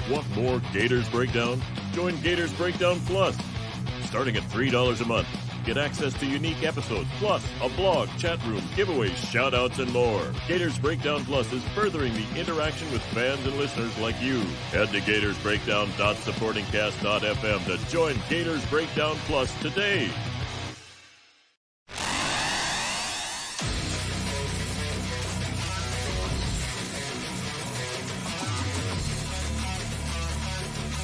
Want more Gators Breakdown? Join Gators Breakdown Plus. Starting at $3 a month, get access to unique episodes, plus a blog, chat room, giveaways, shout-outs, and more. Gators Breakdown Plus is furthering the interaction with fans and listeners like you. Head to gatorsbreakdown.supportingcast.fm to join Gators Breakdown Plus today.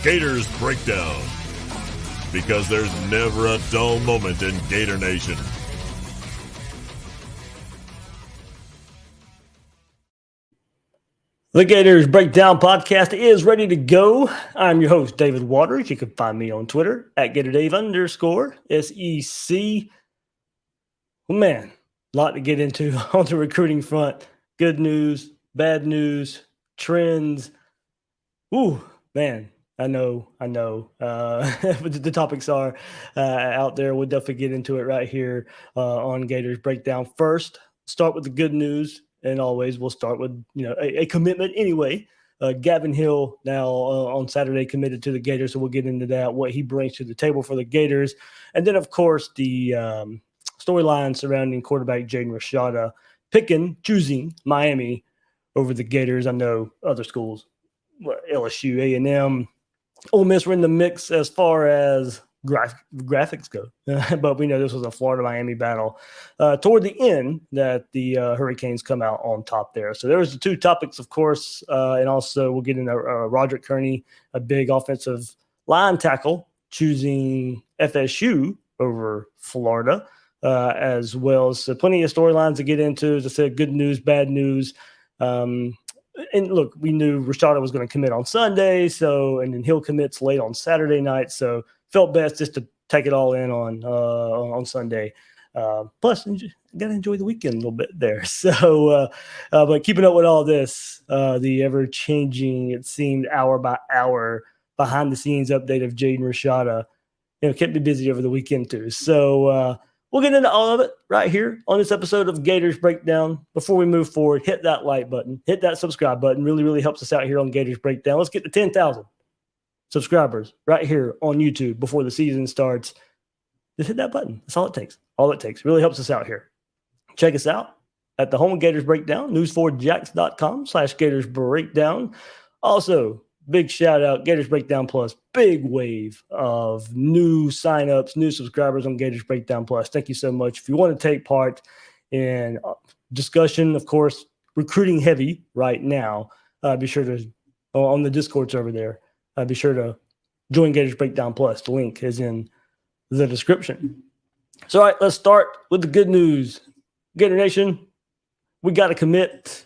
Gators Breakdown, because there's never a dull moment in Gator Nation. The Gators Breakdown podcast is ready to go. I'm your host, David Waters. You can find me on Twitter at GatorDave_SEC. Well, man, a lot to get into on the recruiting front. Good news, bad news, trends. Ooh, man. I know. The topics are out there. We'll definitely get into it right here on Gators Breakdown. First, start with the good news, and always we'll start with a commitment anyway. Gavin Hill now on Saturday committed to the Gators, so we'll get into that, what he brings to the table for the Gators, and then of course the storyline surrounding quarterback Jaden Rashada choosing Miami over the Gators. I know other schools, LSU, A&M. Ole Miss were in the mix as far as graphics go, but we know this was a Florida-Miami battle toward the end that the Hurricanes come out on top there. So there's the two topics, of course, and also we'll get into Roderick Kearney, a big offensive line tackle, choosing FSU over Florida, as well. So plenty of storylines to get into. As I said, good news, bad news. And look, we knew Rashada was going to commit on Sunday, and then Hill commits late on Saturday night, so felt best just to take it all in on Sunday. Plus, you got to enjoy the weekend a little bit there. So, but keeping up with all this, the ever-changing, it seemed hour by hour, behind-the-scenes update of Jaden Rashada, kept me busy over the weekend too. So, we'll get into all of it right here on this episode of Gators Breakdown. Before we move forward, hit that like button, hit that subscribe button. Really, really helps us out here on Gators Breakdown. Let's get to 10,000 subscribers right here on YouTube before the season starts. Just hit that button. That's all it takes. All it takes. Really helps us out here. Check us out at the home of Gators Breakdown, news4jax.com/Gators Breakdown. Also, big shout out, Gators Breakdown Plus. Big wave of new signups, new subscribers on Gators Breakdown Plus. Thank you so much. If you want to take part in discussion, of course, recruiting heavy right now, be sure to, on the Discord server there, be sure to join Gators Breakdown Plus. The link is in the description. So, all right, let's start with the good news. Gator Nation, we got to commit.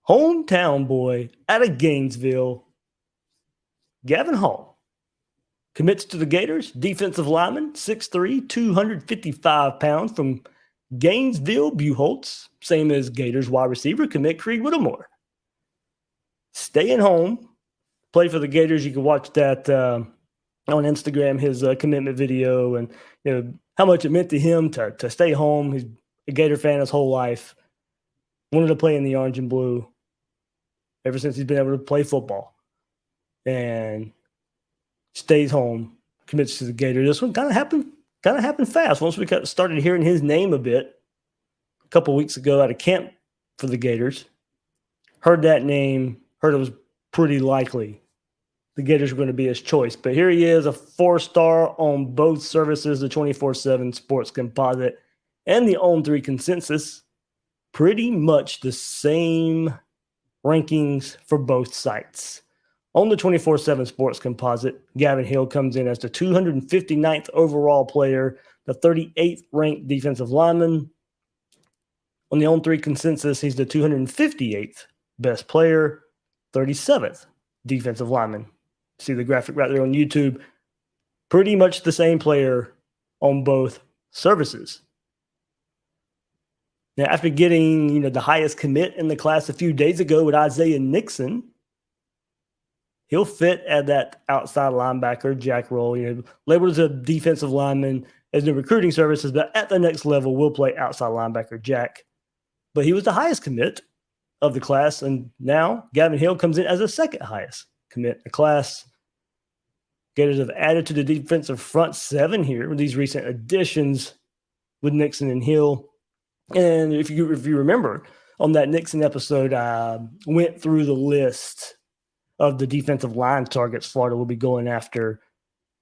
Hometown boy out of Gainesville, Gavin Hill, commits to the Gators. Defensive lineman, 6'3", 255 pounds from Gainesville, Buchholz. Same as Gators wide receiver commit Creed Whittemore. Staying home, play for the Gators. You can watch that on Instagram, his commitment video, and how much it meant to him to stay home. He's a Gator fan his whole life. Wanted to play in the orange and blue ever since he's been able to play football, and stays home, commits to the Gators. This one kind of happened fast. Once we started hearing his name a bit a couple of weeks ago at a camp for the Gators, heard that name, heard it was pretty likely the Gators were going to be his choice. But here he is, a 4-star on both services, the 24/7 Sports Composite and the On3 Consensus. Pretty much the same rankings for both sites. On the 24/7 Sports Composite, Gavin Hill comes in as the 259th overall player, the 38th ranked defensive lineman. On the On3 Consensus, he's the 258th best player, 37th defensive lineman. See the graphic right there on YouTube. Pretty much the same player on both services. Now, after getting, the highest commit in the class a few days ago with Isaiah Nixon, he'll fit at that outside linebacker jack role. Labeled as a defensive lineman as the recruiting services, but at the next level will play outside linebacker jack. But he was the highest commit of the class, and now Gavin Hill comes in as the second highest commit in the class. Gators have added to the defensive front 7 here with these recent additions with Nixon and Hill. And if you remember, on that Nixon episode, I went through the list of the defensive line targets Florida will be going after.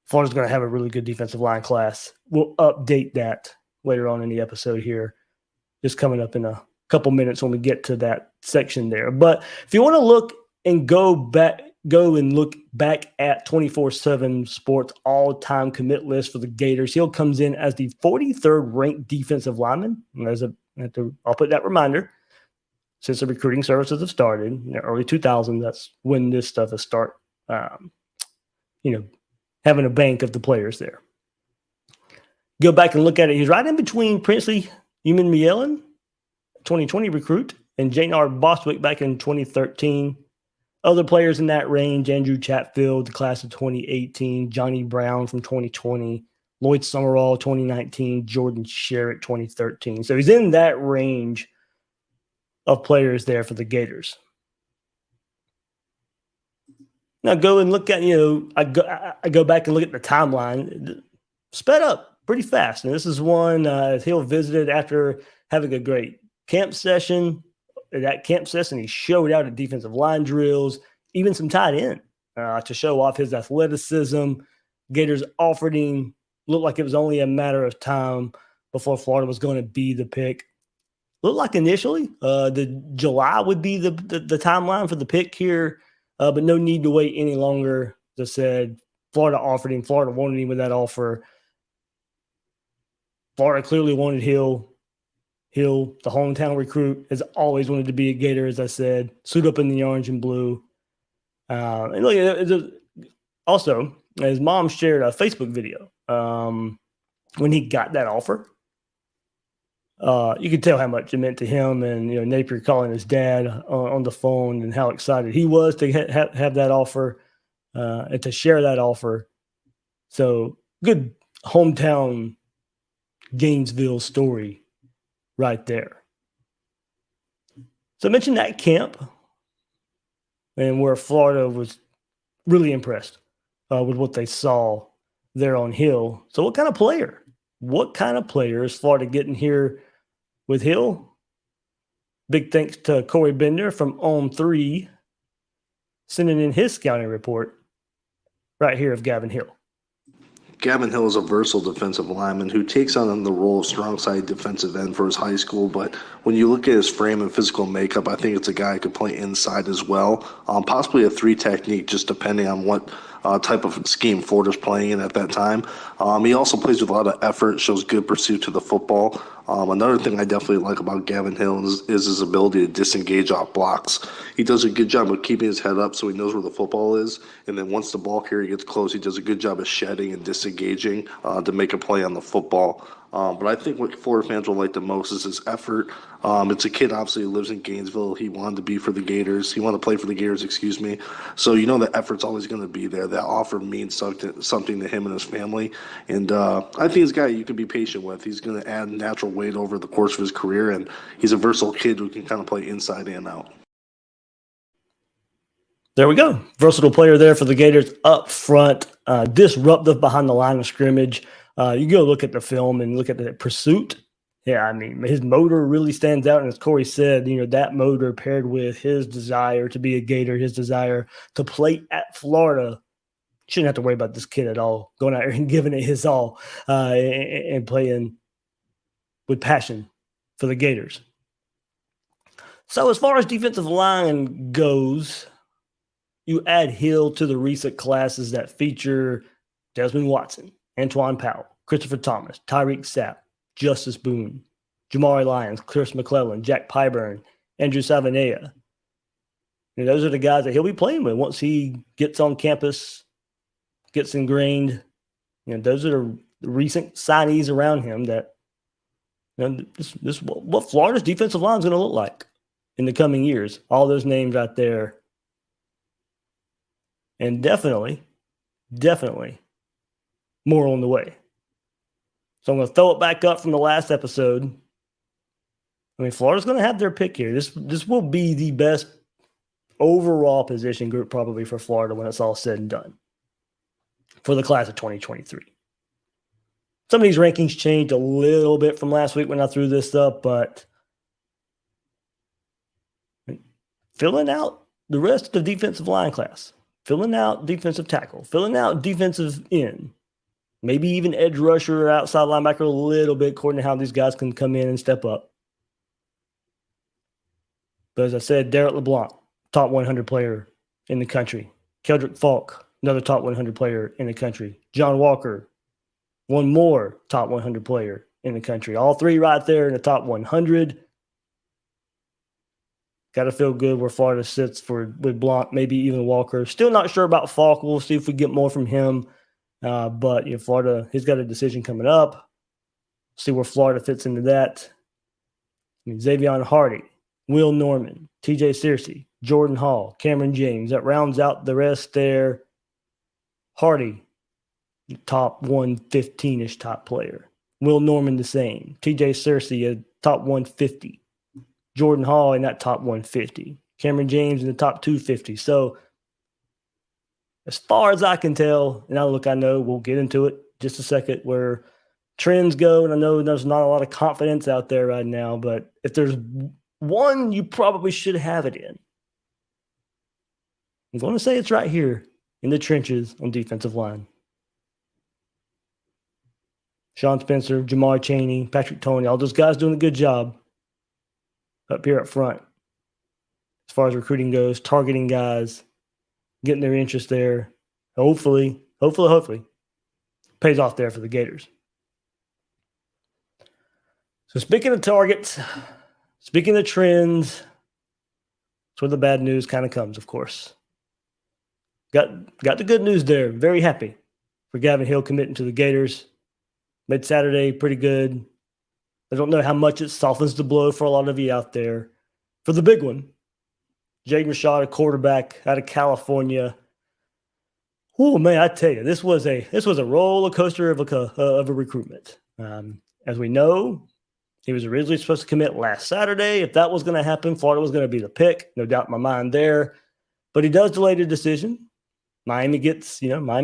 Florida's going to have a really good defensive line class. We'll update that later on in the episode here, just coming up in a couple minutes when we get to that section there. But if you want to look and go and look back at 24/7 Sports all-time commit list for the Gators, Hill comes in as the 43rd ranked defensive lineman. And I'll put that reminder. Since the recruiting services have started in the early 2000s, that's when this stuff has started, having a bank of the players there. Go back and look at it. He's right in between Princely Human-Mielin, 2020 recruit, and J.R. Bostwick back in 2013. Other players in that range, Andrew Chatfield, the class of 2018, Johnny Brown from 2020, Lloyd Summerall, 2019, Jordan Sherrick, 2013. So he's in that range of players there for the Gators. Now go and look at, I go back and look at the timeline. Sped up pretty fast. And this is one Hill visited after having a great camp session. That camp session, he showed out at defensive line drills, even some tight end to show off his athleticism. Gators offered him, looked like it was only a matter of time before Florida was going to be the pick. Looked like initially the July would be the timeline for the pick here, but no need to wait any longer. As I said, Florida offered him. Florida wanted him with that offer. Florida clearly wanted Hill. Hill, the hometown recruit, has always wanted to be a Gator, as I said, suit up in the orange and blue. And look, also, his mom shared a Facebook video when he got that offer. You could tell how much it meant to him, and Napier calling his dad on the phone and how excited he was to have that offer and to share that offer. So good hometown Gainesville story right there. So I mentioned that camp and where Florida was really impressed with what they saw there on Hill. So what kind of player? What kind of player is Florida getting here with Hill? Big thanks to Corey Bender from On3 sending in his scouting report right here of Gavin Hill. Gavin Hill is a versatile defensive lineman who takes on the role of strong side defensive end for his high school, but when you look at his frame and physical makeup, I think it's a guy who could play inside as well, possibly a 3 technique, just depending on what type of scheme Florida's playing in at that time. He also plays with a lot of effort, shows good pursuit to the football. Another thing I definitely like about Gavin Hill is his ability to disengage off blocks. He does a good job of keeping his head up so he knows where the football is, and then once the ball carrier gets close, he does a good job of shedding and disengaging to make a play on the football. But I think what Florida fans will like the most is his effort. It's a kid, obviously, who lives in Gainesville. He wanted to be for the Gators. He wanted to play for the Gators, So, the effort's always going to be there. That offer means something to him and his family. And I think he's a guy you can be patient with. He's going to add natural weight over the course of his career, and he's a versatile kid who can kind of play inside and out. There we go. Versatile player there for the Gators up front. Disruptive behind the line of scrimmage. You go look at the film and look at the pursuit. Yeah, I mean, his motor really stands out. And as Corey said, that motor paired with his desire to be a Gator, his desire to play at Florida, shouldn't have to worry about this kid at all. Going out there and giving it his all and playing with passion for the Gators. So as far as defensive line goes, you add Hill to the recent classes that feature Desmond Watson, Antoine Powell, Christopher Thomas, Tyreek Sapp, Justice Boone, Jamari Lyons, Chris McClellan, Jack Pyburn, Andrew Savanea. Those are the guys that he'll be playing with once he gets on campus, gets ingrained. Those are the recent signees around him that this what Florida's defensive line is going to look like in the coming years. All those names out there. And definitely more on the way. So I'm going to throw it back up from the last episode. I mean, Florida's going to have their pick here. This will be the best overall position group probably for Florida when it's all said and done for the class of 2023. Some of these rankings changed a little bit from last week when I threw this up, but filling out the rest of the defensive line class, filling out defensive tackle, filling out defensive end, maybe even edge rusher or outside linebacker a little bit according to how these guys can come in and step up. But as I said, Derek LeBlanc, top 100 player in the country. Keldrick Falk, another top 100 player in the country. John Walker, one more top 100 player in the country. All three right there in the top 100. Got to feel good where Florida sits with Blanc, maybe even Walker. Still not sure about Falk. We'll see if we get more from him. But Florida, he's got a decision coming up. See where Florida fits into that. Xavion Hardy, Will Norman, TJ Searcy, Jordan Hall, Cameron James. That rounds out the rest there. Hardy, top 115-ish top player. Will Norman the same. TJ Searcy, a top 150. Jordan Hall in that top 150. Cameron James in the top 250. So as far as I can tell, and I know we'll get into it just a second where trends go, and I know there's not a lot of confidence out there right now, but if there's one you probably should have it in, I'm going to say it's right here in the trenches on defensive line. Sean Spencer, Jamar Chaney, Patrick Toney, all those guys doing a good job up here up front as far as recruiting goes, targeting guys, getting their interest there. Hopefully, pays off there for the Gators. So speaking of targets, speaking of trends, that's where the bad news kind of comes, of course. Got the good news there. Very happy for Gavin Hill committing to the Gators. Made Saturday pretty good. I don't know how much it softens the blow for a lot of you out there. For the big one, Jaden Rashada, quarterback out of California. Oh man, I tell you, this was a roller coaster of a recruitment. As we know, he was originally supposed to commit last Saturday. If that was going to happen, Florida was going to be the pick. No doubt in my mind there. But he does delay the decision. Miami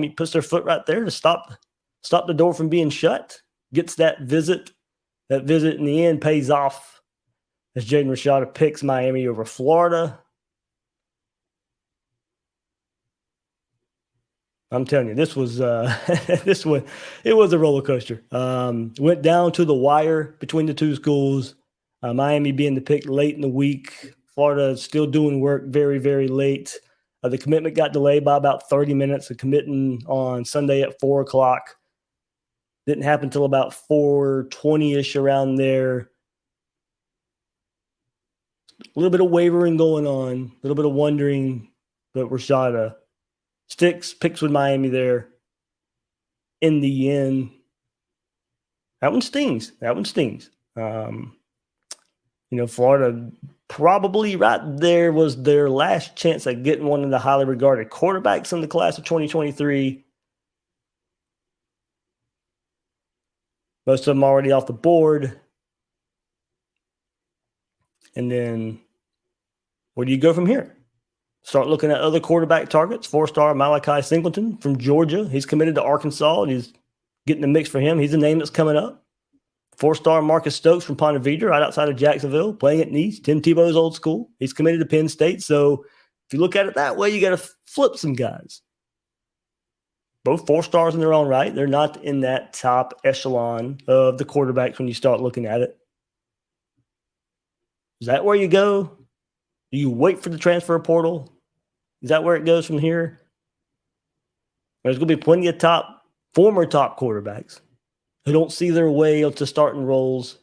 puts their foot right there to stop the door from being shut. Gets that visit. That visit in the end pays off as Jaden Rashada picks Miami over Florida. I'm telling you, this was it was a roller coaster. Went down to the wire between the two schools. Miami being the pick late in the week. Florida still doing work very, very late. The commitment got delayed by about 30 minutes. The committing on Sunday at 4 o'clock. Didn't happen until about 4:20-ish around there. A little bit of wavering going on, a little bit of wondering, but Rashada picks with Miami there. In the end, that one stings. Florida probably right there was their last chance at getting one of the highly regarded quarterbacks in the class of 2023. Most of them already off the board. And then where do you go from here? Start looking at other quarterback targets. 4-star Malachi Singleton from Georgia. He's committed to Arkansas, and he's getting the mix for him. He's a name that's coming up. 4-star Marcus Stokes from Ponte Vedra, right outside of Jacksonville, playing at Nice. Tim Tebow's old school. He's committed to Penn State. So if you look at it that way, you got to flip some guys. Both 4-stars in their own right. They're not in that top echelon of the quarterbacks when you start looking at it. Is that where you go? Do you wait for the transfer portal? Is that where it goes from here? There's going to be plenty of former top quarterbacks who don't see their way to starting roles.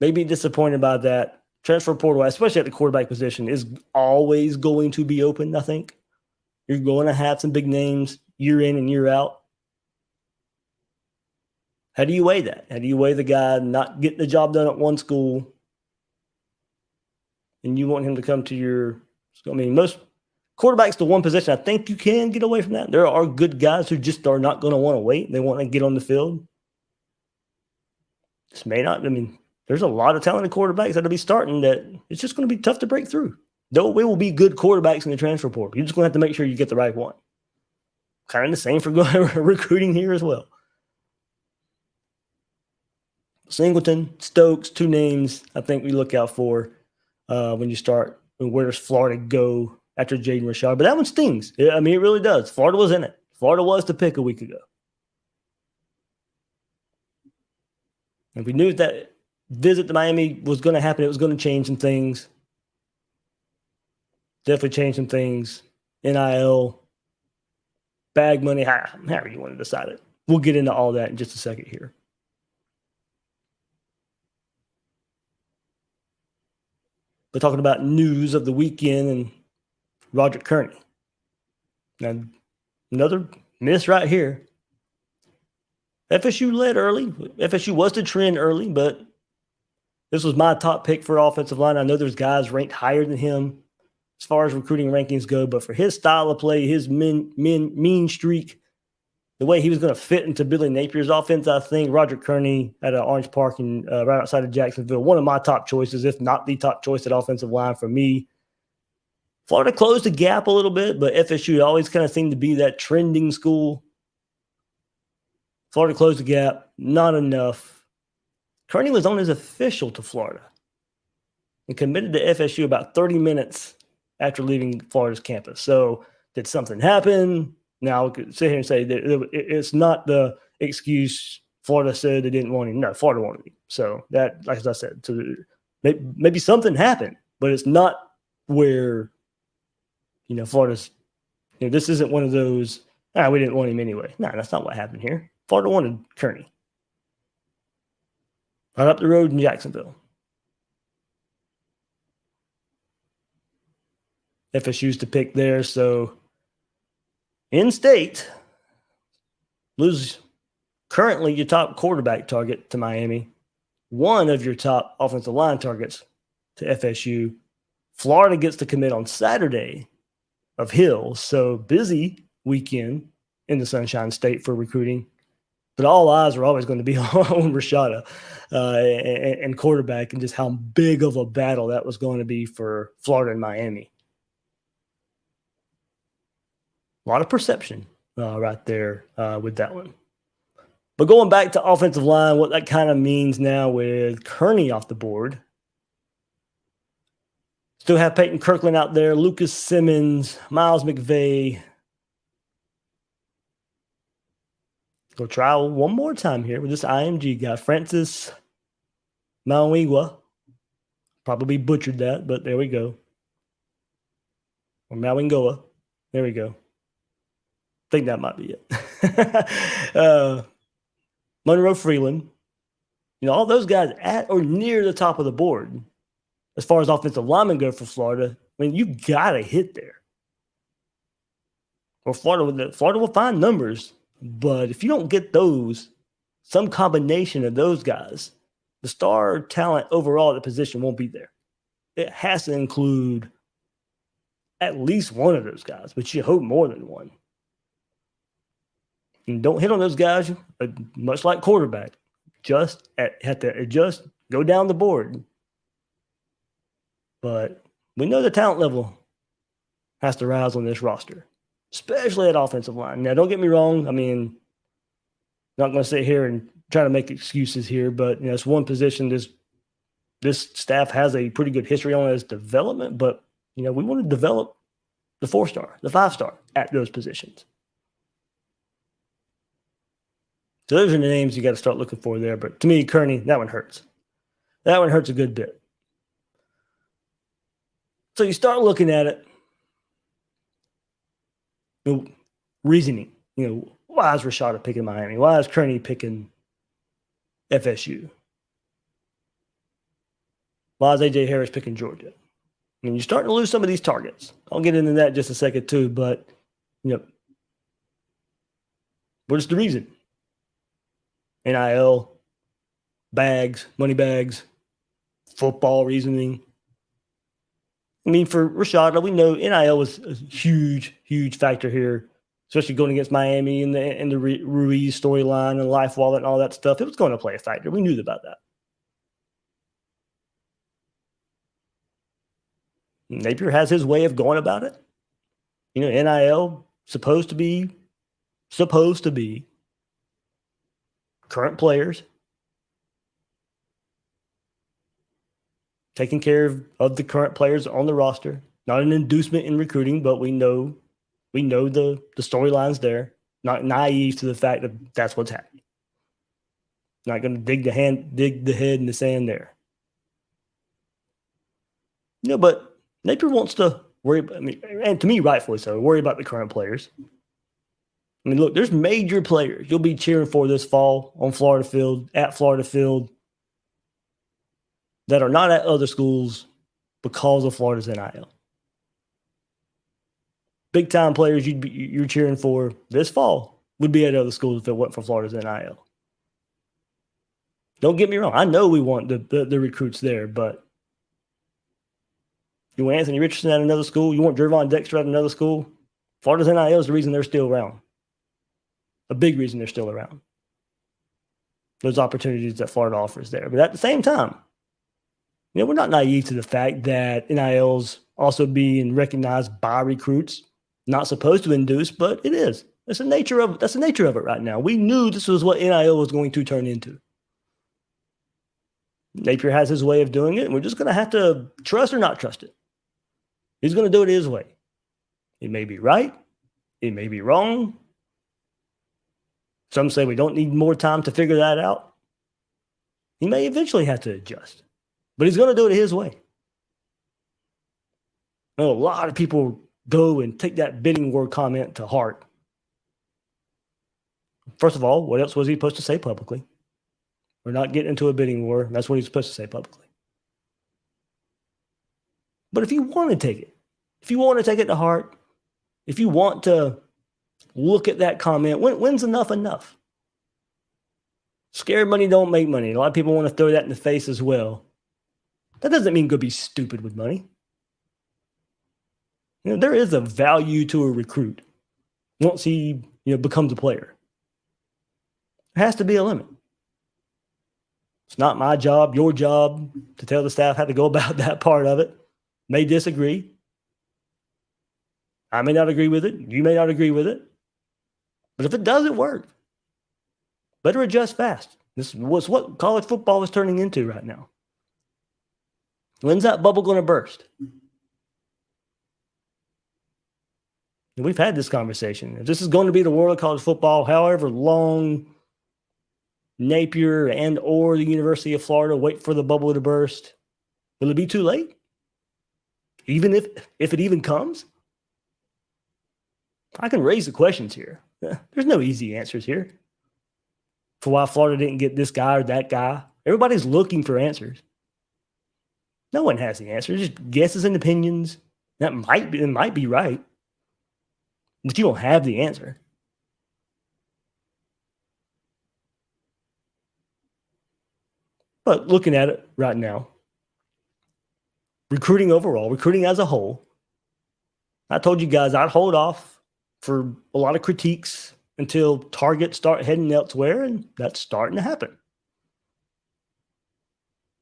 Maybe disappointed by that. Transfer portal, especially at the quarterback position, is always going to be open, I think. You're going to have some big names year in and year out. How do you weigh that? How do you weigh the guy not getting the job done at one school and you want him to come to your – most quarterbacks to one position, I think you can get away from that. There are good guys who just are not going to want to wait. They want to get on the field. This may not – there's a lot of talented quarterbacks that'll be starting that it's just going to be tough to break through. There will be good quarterbacks in the transfer portal. You're just going to have to make sure you get the right one. Kind of the same for recruiting here as well. Singleton, Stokes, two names I think we look out for when you start. Where does Florida go after Jaden Rashada? But that one stings. I mean, it really does. Florida was in it. Florida was the pick a week ago. And we knew that visit to Miami was going to happen. It was going to change some things. Definitely change some things. NIL, bag money, however you want to decide it. We'll get into all that in just a second here. But talking about news of the weekend and Roger Kearney. Now, another miss right here. FSU led early. FSU was the trend early, but this was my top pick for offensive line. I know there's guys ranked higher than him as far as recruiting rankings go, but for his style of play, his mean streak, the way he was going to fit into Billy Napier's offense, I think Roger Kearney at Orange Park and right outside of Jacksonville, one of my top choices, if not the top choice at offensive line for me. Florida closed the gap a little bit, but FSU always kind of seemed to be that trending school. Florida closed the gap, not enough. Kearney was on his official to Florida and committed to FSU about 30 minutes after leaving Florida's campus. So did something happen? Now, we could sit here and say that it's not the excuse Florida said they didn't want him. No, Florida wanted him. So that, like I said, so maybe something happened, but it's not where, Florida's, this isn't one of those, we didn't want him anyway. No, that's not what happened here. Florida wanted Kearney. Right up the road in Jacksonville. FSU's to pick there, so in-state, lose currently your top quarterback target to Miami, one of your top offensive line targets to FSU. Florida gets to commit on Saturday of Hill, so busy weekend in the Sunshine State for recruiting. But all eyes are always going to be on Rashada and quarterback and just how big of a battle that was going to be for Florida and Miami. A lot of perception right there with that one. But going back to offensive line, what that kind of means now with Kearney off the board. Still have Peyton Kirkland out there, Lucas Simmons, Miles McVay. Go try one more time here with this IMG guy, Francis Mauigwa. Probably butchered that, but there we go. Or Mauingoa. There we go. I think that might be it. Monroe Freeland. All those guys at or near the top of the board as far as offensive linemen go for Florida. I mean, you got to hit there. Or Florida will find numbers. But if you don't get those, some combination of those guys, the star talent overall at the position won't be there. It has to include at least one of those guys, but you hope more than one. And don't hit on those guys, much like quarterback. Just have to adjust, go down the board. But we know the talent level has to rise on this roster, especially at offensive line. Now, don't get me wrong. I mean, not going to sit here and try to make excuses here, but it's one position this staff has a pretty good history on as development, but we want to develop the 4-star, the 5-star at those positions. So those are the names you got to start looking for there. But to me, Kearney, that one hurts. That one hurts a good bit. So you start looking at it. Reasoning. Why is Rashada picking Miami? Why is Kearney picking FSU? Why is A.J. Harris picking Georgia? I mean, you're starting to lose some of these targets. I'll get into that in just a second too, but, what is the reason? NIL, bags, money bags, football reasoning. I mean, for Rashada, we know NIL was a huge, huge factor here, especially going against Miami and the Ruiz storyline and Life Wallet and all that stuff. It was going to play a factor. We knew about that. Napier has his way of going about it. NIL supposed to be current players taking care of the current players on the roster. Not an inducement in recruiting, but we know the storylines there. Not naive to the fact that that's what's happening. Not going to dig the head in the sand there. But Napier wants to worry. And to me, rightfully so, worry about the current players. Look, there's major players you'll be cheering for this fall on Florida Field, at Florida Field, that are not at other schools because of Florida's NIL. Big time players you're cheering for this fall would be at other schools if it wasn't for Florida's NIL. Don't get me wrong. I know we want the recruits there, but you want Anthony Richardson at another school? You want Jervon Dexter at another school? Florida's NIL is the reason they're still around. A big reason they're still around. Those opportunities that Florida offers there. But at the same time, we're not naive to the fact that NIL's also being recognized by recruits. Not supposed to induce, but it is. That's the nature of it right now. We knew this was what NIL was going to turn into. Napier has his way of doing it, and we're just going to have to trust or not trust it. He's going to do it his way. It may be right. It may be wrong. Some say we don't need more time to figure that out. He may eventually have to adjust, but he's going to do it his way. A lot of people go and take that bidding war comment to heart. First of all, what else was he supposed to say publicly? We're not getting into a bidding war. That's what he's supposed to say publicly. But if you want to take it to heart, if you want to look at that comment, when's enough? Scared money don't make money. A lot of people want to throw that in the face as well. That doesn't mean go be stupid with money. There is a value to a recruit once he becomes a player. There has to be a limit. It's not my job, your job, to tell the staff how to go about that part of it. May disagree. I may not agree with it. You may not agree with it. But if it doesn't work, better adjust fast. This was what college football is turning into right now. When's that bubble going to burst? And we've had this conversation. If this is going to be the world of college football, however long Napier and or the University of Florida wait for the bubble to burst, will it be too late? Even if it even comes? I can raise the questions here. There's no easy answers here for why Florida didn't get this guy or that guy. Everybody's looking for answers. No one has the answers, just guesses and opinions. It might be right, but you don't have the answer. But looking at it right now, recruiting overall, recruiting as a whole, I told you guys I'd hold off for a lot of critiques until targets start heading elsewhere, and that's starting to happen.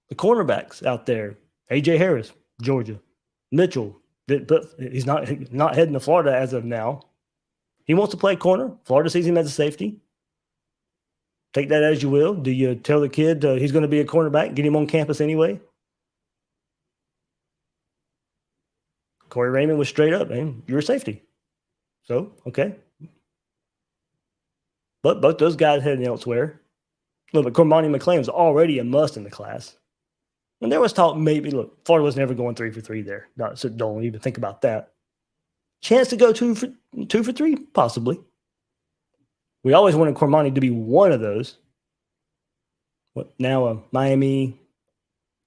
The cornerbacks out there, A.J. Harris, Georgia, Mitchell, but he's not heading to Florida as of now. He wants to play corner. Florida sees him as a safety. Take that as you will. Do you tell the kid he's going to be a cornerback, get him on campus anyway? Corey Raymond was straight up, man. You're a safety. So, okay. But both those guys heading elsewhere. Look, but Cormani McClain's already a must in the class. And there was talk maybe, look, Florida was never going 3 for 3 there. No, so don't even think about that. Chance to go 2 for 3? Possibly. We always wanted Cormani to be one of those. Now Miami,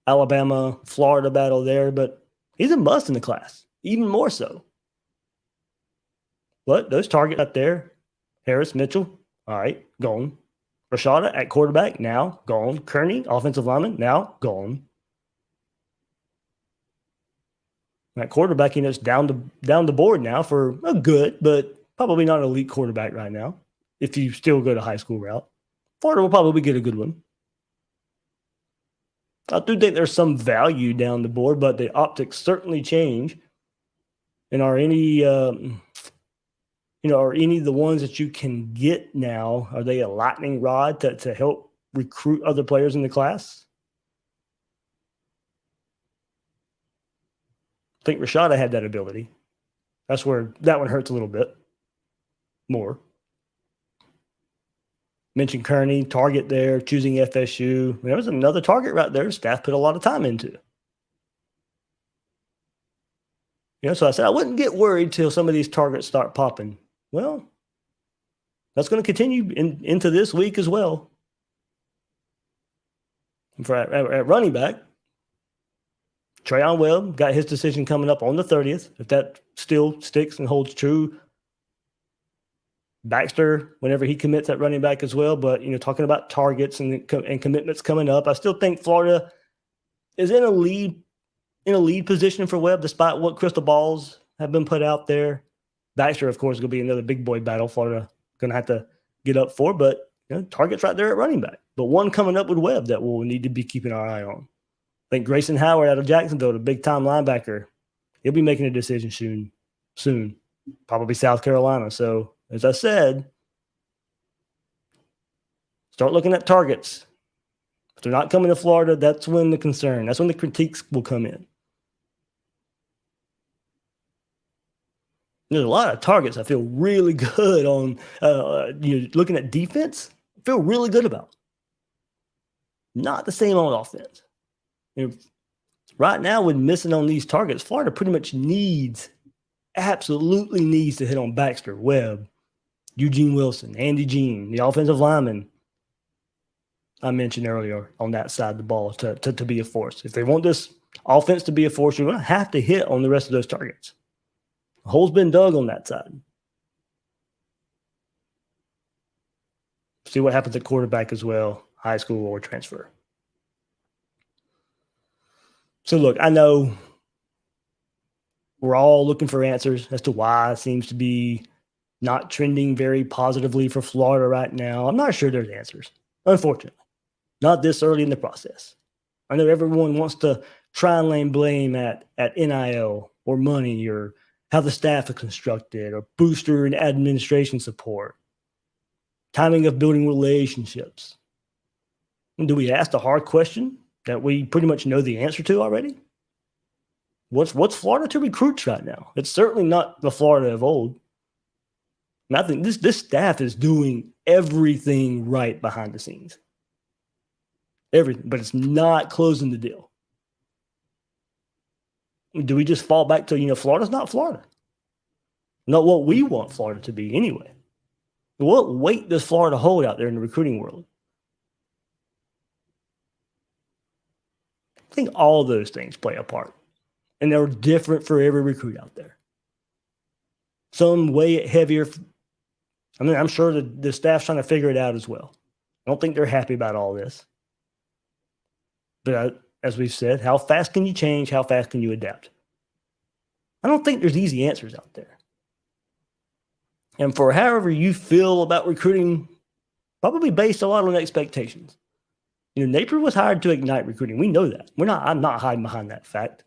Alabama, Florida battle there, but he's a must in the class, even more so. But those targets up there, Harris, Mitchell, all right, gone. Rashada at quarterback, now gone. Kearney, offensive lineman, now gone. That quarterback, it's down the board now for a good, but probably not an elite quarterback right now. If you still go to high school route, Florida will probably get a good one. I do think there's some value down the board, but the optics certainly change. And are any are any of the ones that you can get now, are they a lightning rod to help recruit other players in the class? I think Rashada had that ability. That's where that one hurts a little bit more. Mentioned Kearney, target there, choosing FSU. There was another target right there. Staff put a lot of time into. So I said I wouldn't get worried till some of these targets start popping. Well, that's going to continue into this week as well. At running back, Trayon Webb got his decision coming up on the 30th. If that still sticks and holds true, Baxter, whenever he commits at running back as well. But, talking about targets and commitments coming up, I still think Florida is in a lead position for Webb, despite what crystal balls have been put out there. Baxter, of course, is going to be another big boy battle Florida going to have to get up for. But, targets right there at running back. But one coming up with Webb that we'll need to be keeping our eye on. I think Grayson Howard out of Jacksonville, the big-time linebacker, he'll be making a decision soon, probably South Carolina. So, as I said, start looking at targets. If they're not coming to Florida, that's when the concern, that's when the critiques will come in. There's a lot of targets I feel really good on. Looking at defense, I feel really good about. Not the same on offense. Right now, with missing on these targets, Florida pretty much absolutely needs to hit on Baxter, Webb, Eugene Wilson, Andy Jean, the offensive lineman I mentioned earlier on that side of the ball to be a force. If they want this offense to be a force, you're going to have to hit on the rest of those targets. A hole's been dug on that side. See what happens at quarterback as well, high school or transfer. So, look, I know we're all looking for answers as to why it seems to be not trending very positively for Florida right now. I'm not sure there's answers, unfortunately. Not this early in the process. I know everyone wants to try and lay blame at NIL or money or how the staff is constructed or booster and administration support, timing of building relationships. And do we ask the hard question that we pretty much know the answer to already? What's Florida to recruits right now? It's certainly not the Florida of old. And I think this staff is doing everything right behind the scenes. Everything, but it's not closing the deal. Do we just fall back to, Florida's not Florida? Not what we want Florida to be anyway. What weight does Florida hold out there in the recruiting world? I think all those things play a part. And they're different for every recruit out there. Some weigh it heavier. I'm sure the staff's trying to figure it out as well. I don't think they're happy about all this. But as we've said, how fast can you change? How fast can you adapt? I don't think there's easy answers out there. And for however you feel about recruiting, probably based a lot on expectations. Napier was hired to ignite recruiting. We know that. I'm not hiding behind that fact.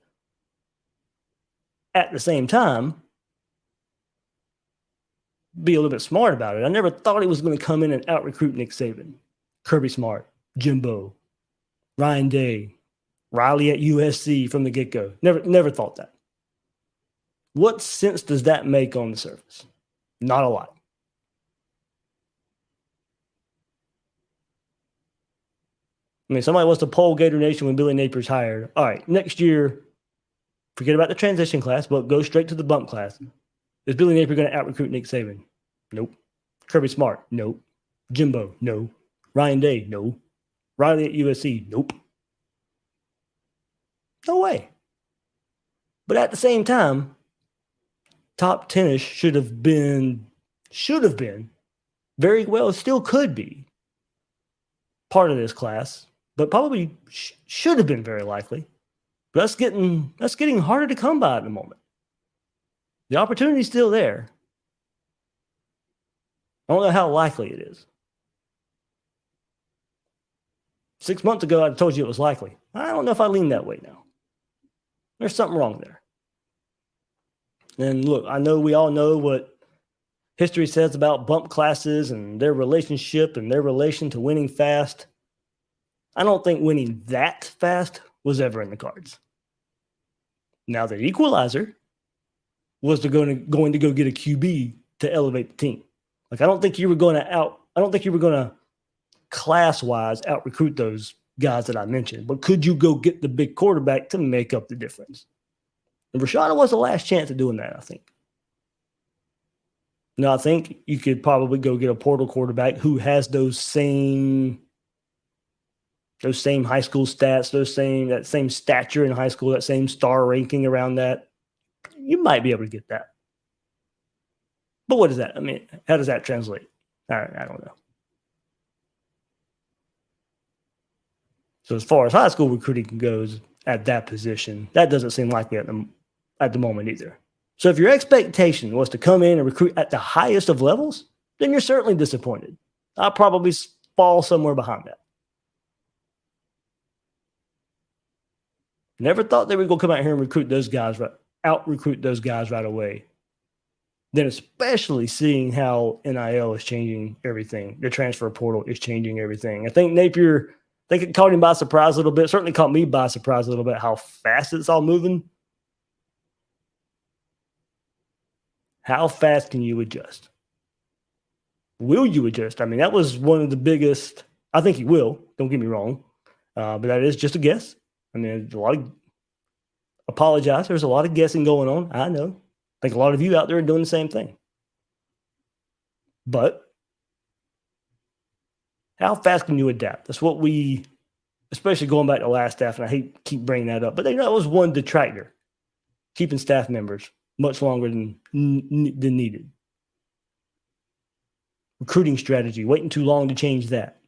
At the same time, be a little bit smart about it. I never thought he was going to come in and out-recruit Nick Saban, Kirby Smart, Jimbo, Ryan Day, Riley at USC from the get-go. Never thought that. What sense does that make on the surface? Not a lot. Somebody wants to poll Gator Nation when Billy Napier's hired. All right, next year, forget about the transition class, but go straight to the bump class. Is Billy Napier going to out-recruit Nick Saban? Nope. Kirby Smart? Nope. Jimbo? No. Ryan Day? No. Riley at USC? Nope. No way. But at the same time, top 10-ish should have been, very well, still could be part of this class, but probably should have been very likely. But that's getting harder to come by at the moment. The opportunity's still there. I don't know how likely it is. 6 months ago, I told you it was likely. I don't know if I lean that way now. There's something wrong there. And look, I know we all know what history says about bump classes and their relationship and their relation to winning fast. I don't think winning that fast was ever in the cards. Now, the equalizer was going to go get a QB to elevate the team. Like, I don't think you were going to class-wise out-recruit those guys that I mentioned. But could you go get the big quarterback to make up the difference? And Rashada was the last chance of doing that, I think. Now, I think you could probably go get a portal quarterback who has those same high school stats, that same stature in high school, that same star ranking around that. You might be able to get that. But what is that? I mean, how does that translate? I don't know. So as far as high school recruiting goes at that position, that doesn't seem likely at the moment either. So if your expectation was to come in and recruit at the highest of levels, then you're certainly disappointed. I'll probably fall somewhere behind that. Never thought they would go come out here and out-recruit those guys right away. Then especially seeing how NIL is changing everything. The transfer portal is changing everything. I think it caught him by surprise a little bit. Certainly caught me by surprise a little bit how fast it's all moving. How fast can you adjust? Will you adjust? I mean, that was one of the biggest. I think you will. Don't get me wrong. But that is just a guess. I mean, apologize. There's a lot of guessing going on. I know. I think a lot of you out there are doing the same thing. But how fast can you adapt? That's what especially going back to last staff, and I hate to keep bringing that up, but that was one detractor, keeping staff members much longer than needed. Recruiting strategy, waiting too long to change that.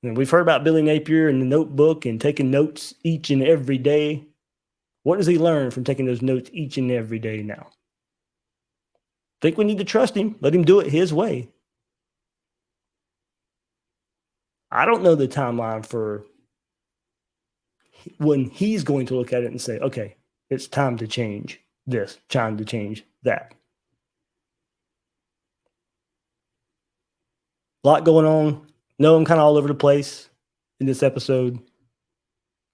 And we've heard about Billy Napier and the notebook and taking notes each and every day. What does he learn from taking those notes each and every day now? I think we need to trust him. Let him do it his way. I don't know the timeline for when he's going to look at it and say, okay, it's time to change this, time to change that. A lot going on. No, I'm kind of all over the place in this episode.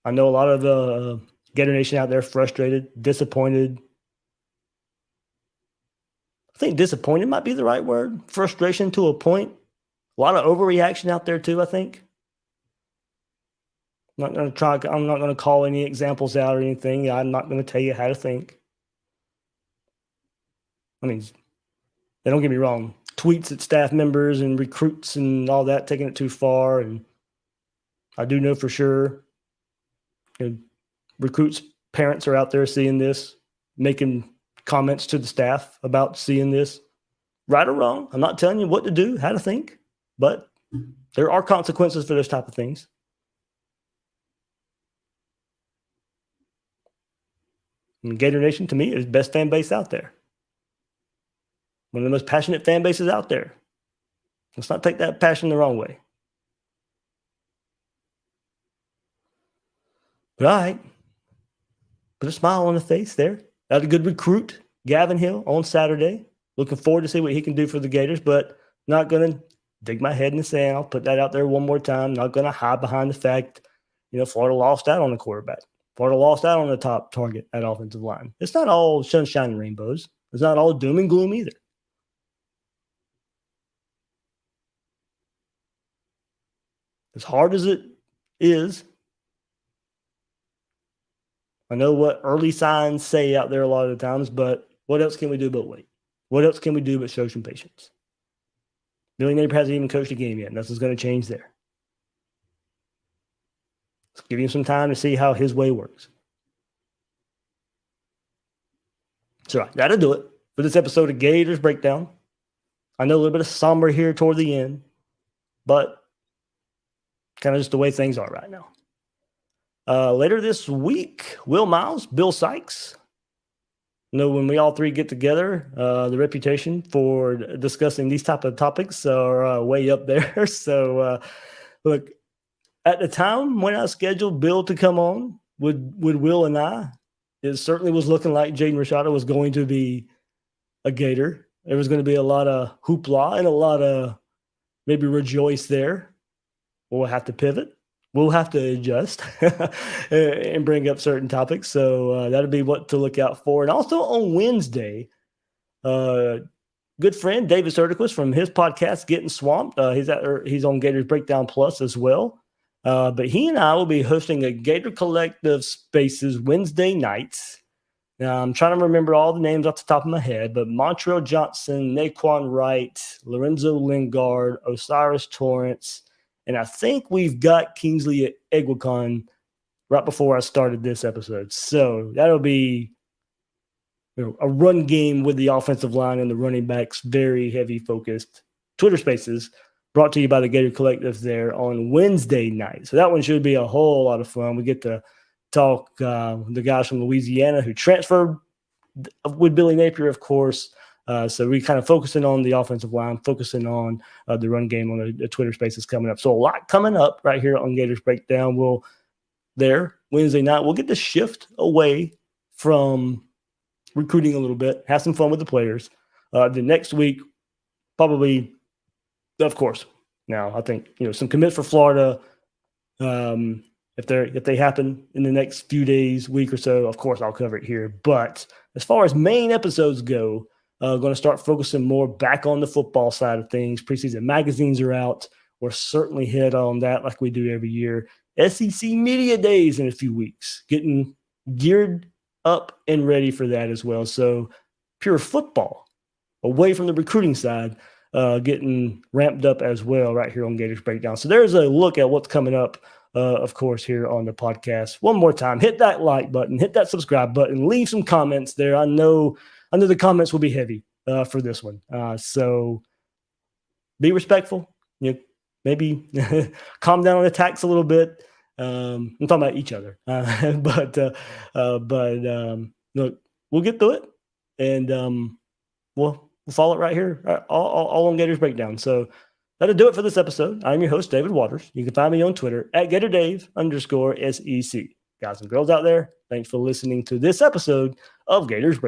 I know a lot of the Gator Nation out there frustrated, disappointed. I think disappointed might be the right word. Frustration to a point. A lot of overreaction out there too, I think. I'm not going to call any examples out or anything. I'm not going to tell you how to think. I mean, don't get me wrong. Tweets at staff members and recruits and all that, taking it too far. And I do know for sure, recruits' parents are out there seeing this, making comments to the staff about seeing this. Right or wrong, I'm not telling you what to do, how to think, but there are consequences for those type of things. And Gator Nation, to me, is the best fan base out there. One of the most passionate fan bases out there. Let's not take that passion the wrong way. But all right. Put a smile on the face there. Had a good recruit, Gavin Hill, on Saturday. Looking forward to see what he can do for the Gators, but not going to dig my head in the sand. I'll put that out there one more time. Not going to hide behind the fact, Florida lost out on the quarterback. Florida lost out on the top target at offensive line. It's not all sunshine and rainbows. It's not all doom and gloom either. As hard as it is, I know what early signs say out there a lot of the times, but what else can we do but wait? What else can we do but show some patience? Billy Napier hasn't even coached a game yet. Nothing's going to change there. Let's give him some time to see how his way works. So that'll do it for this episode of Gators Breakdown. I know a little bit of somber here toward the end, but kind of just the way things are right now. Later this week, Will Miles, Bill Sykes. When we all three get together, the reputation for discussing these type of topics are way up there. So look, at the time when I scheduled Bill to come on with Will and I, it certainly was looking like Jaden Rashada was going to be a Gator. There was going to be a lot of hoopla and a lot of maybe rejoice there. We'll have to pivot. We'll have to adjust and bring up certain topics. So that'll be what to look out for. And also on Wednesday, good friend David Sertiquist from his podcast, Getting Swamped. He's on Gators Breakdown Plus as well. But he and I will be hosting a Gator Collective Spaces Wednesday nights. Now, I'm trying to remember all the names off the top of my head, but Montrell Johnson, Naquan Wright, Lorenzo Lingard, Osiris Torrance, and I think we've got Kingsley Egwakon right before I started this episode. So that'll be a run game with the offensive line and the running backs, very heavy focused. Twitter Spaces brought to you by the Gator Collective there on Wednesday night. So that one should be a whole lot of fun. We get to talk the guys from Louisiana who transferred with Billy Napier, of course. So we kind of focusing on the offensive line, focusing on the run game on the Twitter Spaces coming up. So a lot coming up right here on Gators Breakdown. Wednesday night, we'll get the shift away from recruiting a little bit, have some fun with the players. The next week, probably, of course. Now, I think some commits for Florida. If they happen in the next few days, week or so, of course I'll cover it here. But as far as main episodes go, going to start focusing more back on the football side of things. Preseason magazines are out. We're certainly hit on that like we do every year. SEC Media Days in a few weeks, getting geared up and ready for that as well. So pure football away from the recruiting side, getting ramped up as well right here on Gators Breakdown. So there's a look at what's coming up, of course, here on the podcast. One more time, hit that like button, hit that subscribe button, leave some comments there. I know the comments will be heavy for this one. So be respectful. Maybe calm down on the attacks a little bit. I'm talking about each other. But look, we'll get through it. And we'll follow it right here, all on Gators Breakdown. So that'll do it for this episode. I'm your host, David Waters. You can find me on Twitter at GatorDave_SEC. Guys and girls out there, thanks for listening to this episode of Gators Breakdown.